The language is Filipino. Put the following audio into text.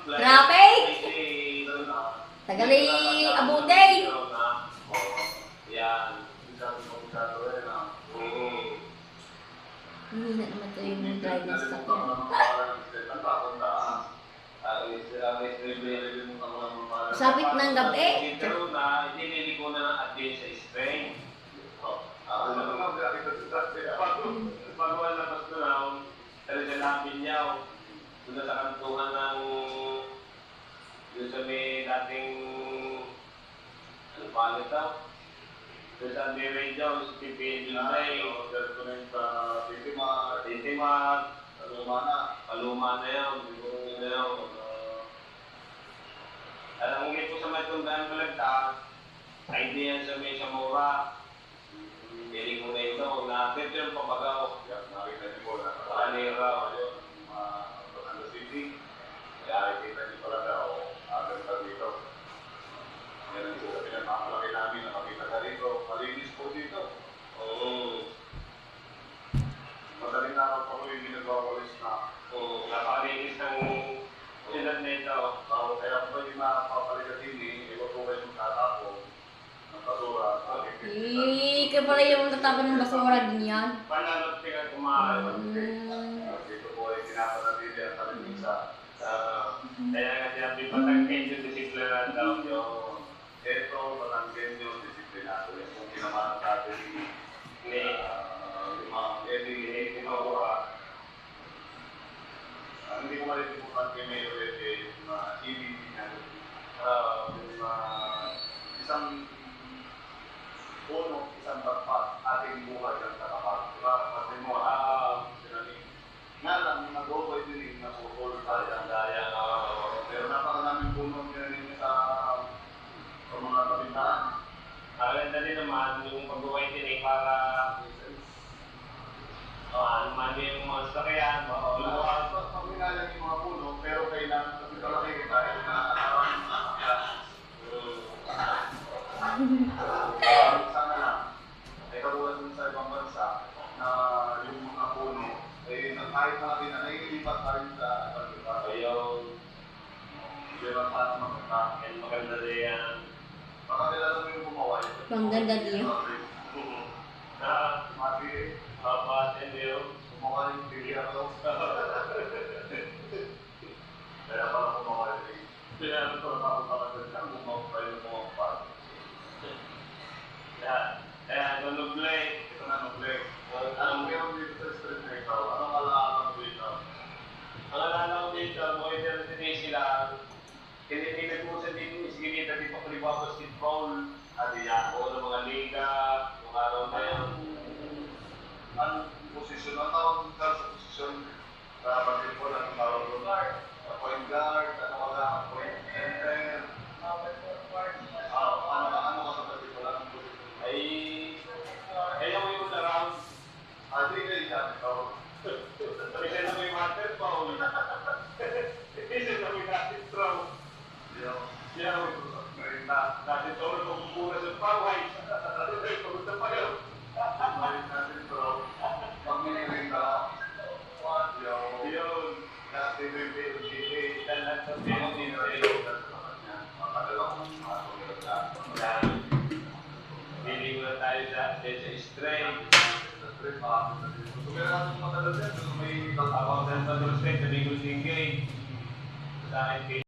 Traffic! Tagali abutin! Hindi na naman ito yung driving stop yan. Sabit ng gabi. Nililigo na ng atin sa spring. Bago ang labas ko na, talagalapin niya, doon sa kantungan ng, doon sa may dating, ano pa nito? Doon sa may radio, sa PPN July, doon ko rin sa Titimag, Paluma na yun, siguro yun na yun. Alam mo po sa may tundaan malagta, idea sa may Samora, hindi ko na ito, na-tip yung pabagaw. Nakita niyo po na Alera, Bacando City, kaya kita niyo pala daw, agad pa dito. Yan po sa pinagmamalaki namin na makita ka dito, malinis po dito. Madaling araw pa ko yung ginagawalis na. Napakalinis ng sila nito. Kaya po yung mapapaligatin iwan po kayo magtatapon ng basura. Kaya pala yung tatapon ng basura din yan. Panalot ka kumain. Dito po ay pinapanatili ang kalimisa. Kaya nga sinabi patangkin yung disiplina daw yung ito, patangkin yung disiplina. Kung kinamahan natin ni Eddie Tinawa, hindi ko malilimutan kay Mayor Eddie yung EBT niya. Isang puno, isang dapat ating buhay ang katapat. Diba? Kasi mo, nga lang, nag-overay din na pupulot tayo ang daya. Pero napaka-naming puno din sa mga kapitaan. Aganda din naman yung pag-uway din para naman yung mga sakyan. Pag-unayan yung mga puno, pero kailangan kasi kalaki kita yung nakakarawan ng sakyan. Sana lang, ay katulad dun sa ibang bansa na yung mga puno, ay kahit natin na naililipat pa rin sa ibang lupa. Ayaw, hindi lang paano maganda. Maganda din yan. Baka nila lang yung gumawa. Maganda din. Mati, Batin din. Gumawa yung bigyan ko. Kaya pala gumawa yung pinano ko na ako sa gumawa pa yung gumawa. Kaya nunublay. Ito na nublay. Anong meron dito sa street na ikaw? Anong alaala mo dito? Ang alaala ko dito, mga internet sila, kinitinag mo sa dito, sige dito dito kaliwa basketball, adiyan ko ng mga liga, yung araw na yun. Anong posisyon? Ang tawag dito sa posisyon sa basketball, anong tawag doon? Point guard, ano ka ba? Point center. Ano ka sa basketball? Anong posisyon? Ay, ako yung around. Hindi kayo dyan, ikaw. Isa na may water foul. Isa na may natin throw. Yaw. Natin throw na pagpupura sa paway. Pagpunta pa yun. Natin throw. Pag minirinda. Yun. Natin reveal. Dalat sa reveal. Makadalawang mga tulad na. Hindi ko na tayo sa straight. Kung meron natin matagal yan, may tatawag na sa straight, nabigol tingay. Sa akin